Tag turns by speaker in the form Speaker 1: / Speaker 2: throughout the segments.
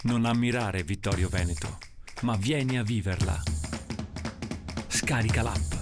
Speaker 1: Non ammirare Vittorio Veneto, ma vieni a viverla. Scarica l'app.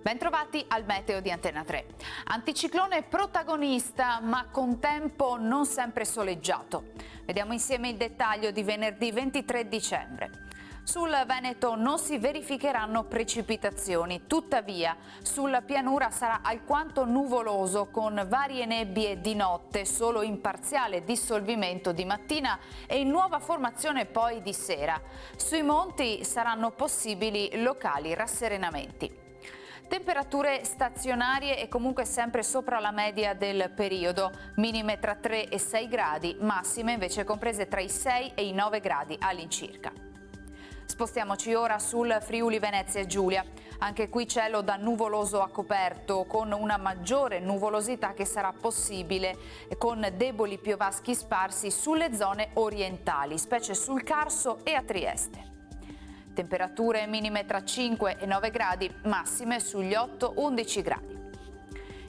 Speaker 2: Bentrovati al meteo di Antena 3. Anticiclone protagonista, ma con tempo non sempre soleggiato. Vediamo insieme il dettaglio di venerdì 23 dicembre. Sul Veneto non si verificheranno precipitazioni, tuttavia sulla pianura sarà alquanto nuvoloso con varie nebbie di notte, solo in parziale dissolvimento di mattina e in nuova formazione poi di sera. Sui monti saranno possibili locali rasserenamenti. Temperature stazionarie e comunque sempre sopra la media del periodo, minime tra 3 e 6 gradi, massime invece comprese tra i 6 e i 9 gradi all'incirca. Spostiamoci ora sul Friuli Venezia Giulia. Anche qui cielo da nuvoloso a coperto, con una maggiore nuvolosità che sarà possibile con deboli piovaschi sparsi sulle zone orientali, specie sul Carso e a Trieste. Temperature minime tra 5 e 9 gradi, massime sugli 8-11 gradi.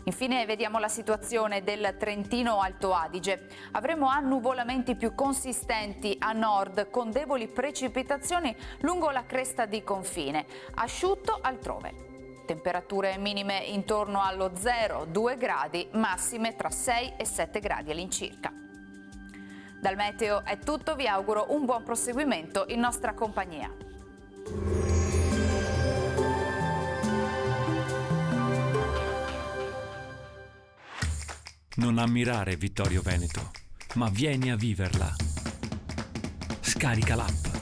Speaker 2: Infine vediamo la situazione del Trentino Alto Adige. Avremo annuvolamenti più consistenti a nord con deboli precipitazioni lungo la cresta di confine, asciutto altrove. Temperature minime intorno allo 0-2 gradi, massime tra 6 e 7 gradi all'incirca. Dal meteo è tutto, vi auguro un buon proseguimento in nostra compagnia.
Speaker 1: Non ammirare Vittorio Veneto, ma vieni a viverla. Scarica l'app.